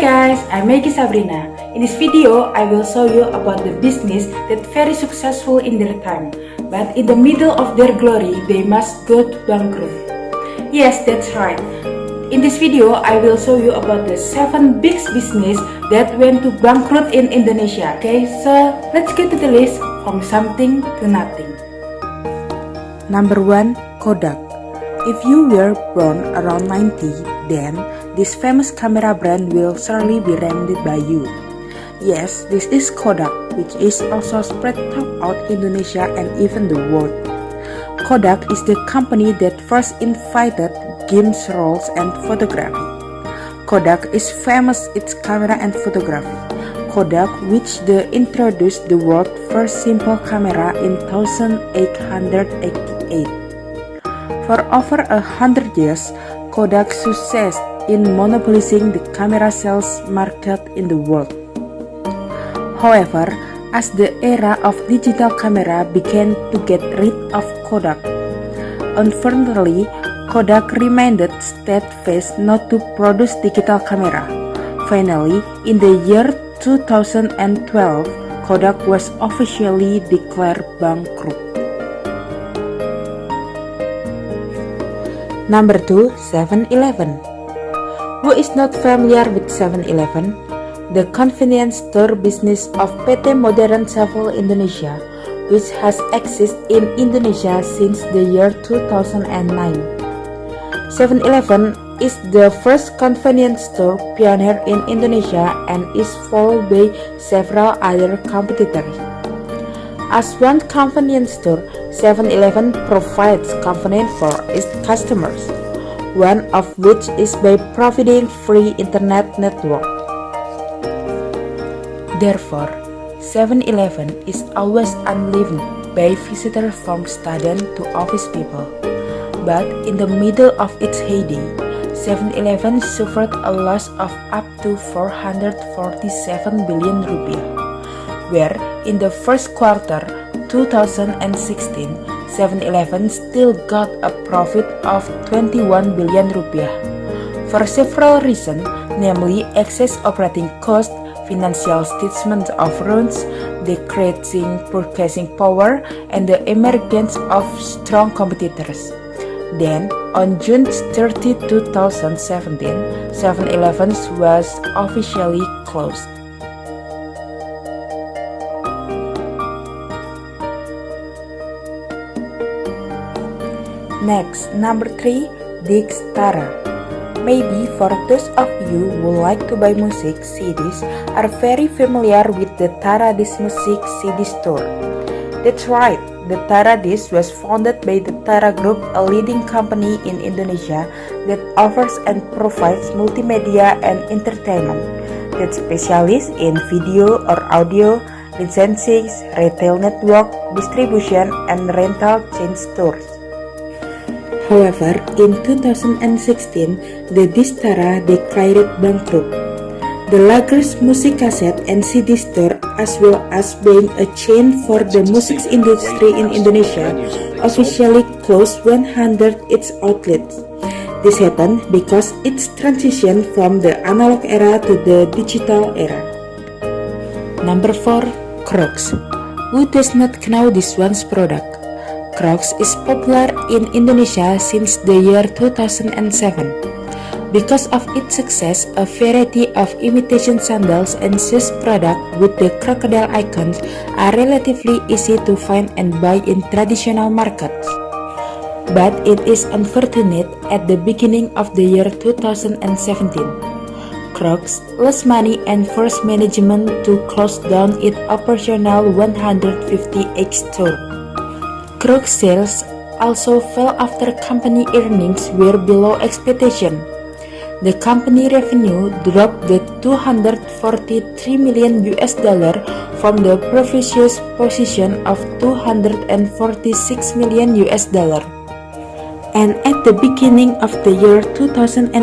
guys, I'm Maggie Sabrina. In this video, I will show you about the business that very successful in their time, but in the middle of their glory, they must go to bankrupt. Yes, that's right. In this video, I will show you about the 7 big business that went to bankrupt in Indonesia. Okay, so let's get to the list from something to nothing. Number 1. Kodak. If you were born around 90, then this famous camera brand will surely be ranked by you. Yes, this is Kodak, which is also spread throughout Indonesia and even the world. Kodak is the company that first invented games, rolls, and photography. Kodak is famous its camera and photography. Kodak, which introduced the world's first simple camera in 1888. For over 100 years, Kodak success in monopolizing the camera sales market in the world. However, as the era of digital camera began to get rid of Kodak, unfortunately, Kodak remained steadfast not to produce digital camera. Finally, in the year 2012, Kodak was officially declared bankrupt. Number 2. 7-Eleven. Who is not familiar with 7-Eleven? The convenience store business of PT Modern Travel Indonesia, which has existed in Indonesia since the year 2009. 7-Eleven is the first convenience store pioneer in Indonesia and is followed by several other competitors. As one convenience store, 7-Eleven provides convenience for its customers, one of which is by providing free internet network. Therefore, 7-Eleven is always unlived by visitors from students to office people. But in the middle of its heyday, 7-Eleven suffered a loss of up to 447 billion rupiah, where in the first quarter 2016, 7-Eleven still got a profit of 21 billion rupiah. For several reasons, namely excess operating costs, financial statement of runs, decreasing purchasing power, and the emergence of strong competitors. Then, on June 30, 2017, 7-Eleven was officially closed. Next, number 3, Dick's Tara. Maybe for those of you who like to buy music CDs are very familiar with the Tara Disc Music CD store. That's right, the Tara Disc was founded by the Tara Group, a leading company in Indonesia that offers and provides multimedia and entertainment that specializes in video or audio, licensing, retail network, distribution, and rental chain stores. However, in 2016, the Dick's Tara declared bankrupt. The largest music cassette and CD store, as well as being a chain for the music industry in Indonesia, officially closed 100 its outlets. This happened because its transition from the analog era to the digital era. Number 4. Crocs. Who does not know this one's product? Crocs is popular in Indonesia since the year 2007. Because of its success, a variety of imitation sandals and shoes products with the crocodile icons are relatively easy to find and buy in traditional markets. But it is unfortunate at the beginning of the year 2017, Crocs lost money and forced management to close down its operational 150th store. Crocs sales also fell after company earnings were below expectation. The company revenue dropped to $243 million from the previous position of $246 million. And at the beginning of the year 2018,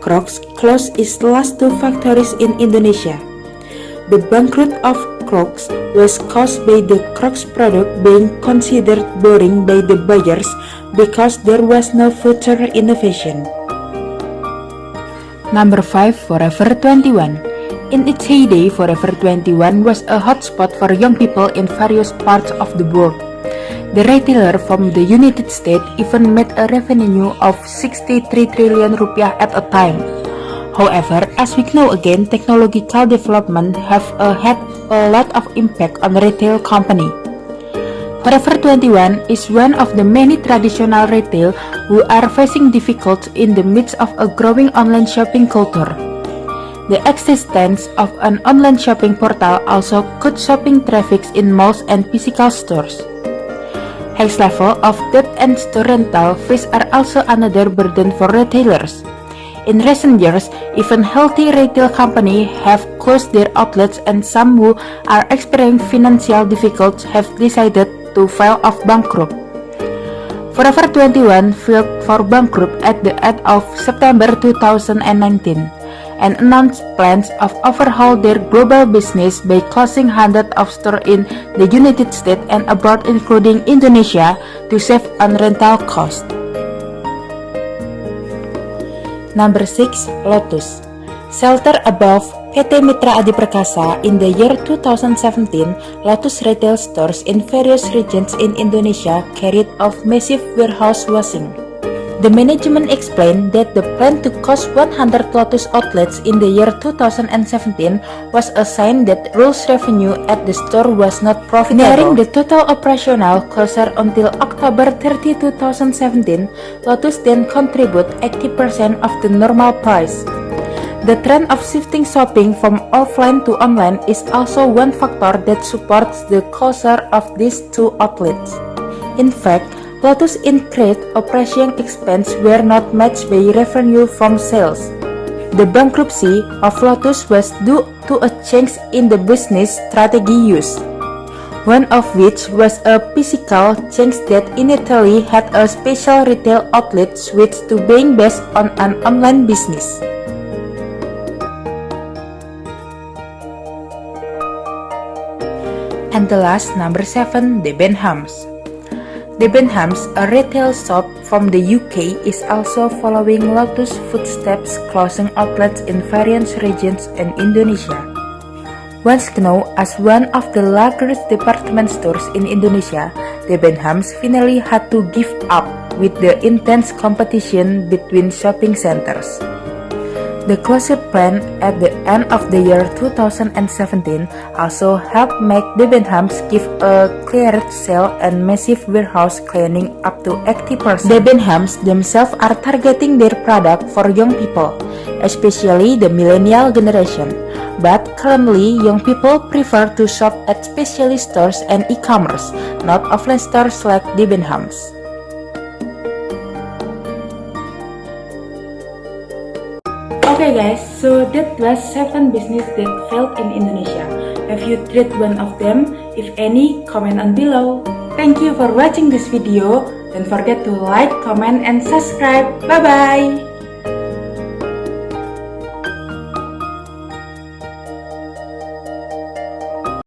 Crocs closed its last 2 factories in Indonesia. The bankruptcy of Crocs was caused by the Crocs product being considered boring by the buyers because there was no future innovation. Number 5, Forever 21. In its heyday, Forever 21 was a hotspot for young people in various parts of the world. The retailer from the United States even made a revenue of 63 trillion rupiah at a time. However, as we know again, technological development have had a lot of impact on retail company. Forever 21 is one of the many traditional retail who are facing difficulties in the midst of a growing online shopping culture. The existence of an online shopping portal also cut shopping traffic in malls and physical stores. High level of debt and store rental fees are also another burden for retailers. In recent years, even healthy retail companies have closed their outlets, and some who are experiencing financial difficulties have decided to file for bankruptcy. Forever 21 filed for bankruptcy at the end of September 2019 and announced plans of overhaul their global business by closing hundreds of stores in the United States and abroad, including Indonesia, to save on rental costs. Number 6, Lotus. Sheltered above PT Mitra Adi Perkasa, in the year 2017, Lotus retail stores in various regions in Indonesia carried out massive warehouse washing. The management explained that the plan to close 100 Lotus outlets in the year 2017 was a sign that Rule's revenue at the store was not profitable. Nearing the total operational closure until October 30, 2017, Lotus then contribute 80% of the normal price. The trend of shifting shopping from offline to online is also one factor that supports the closure of these two outlets. In fact, Lotus increased operation expense were not matched by revenue from sales. The bankruptcy of Lotus was due to a change in the business strategy used, one of which was a physical change that initially had a special retail outlet switch to being based on an online business. And the last, number 7, Debenhams. Debenhams, a retail shop from the UK, is also following Lotus footsteps, closing outlets in various regions in Indonesia. Once known as one of the largest department stores in Indonesia, Debenhams finally had to give up with the intense competition between shopping centers. The closure plan at the end of the year 2017 also helped make Debenhams give a clearance sale and massive warehouse cleaning up to 80%. Debenhams themselves are targeting their product for young people, especially the millennial generation. But currently, young people prefer to shop at specialty stores and e-commerce, not offline stores like Debenhams. Okay guys, so that was 7 business that failed in Indonesia. Have you tried one of them? If any, comment on below. Thank you for watching this video. Don't forget to like, comment, and subscribe. Bye bye!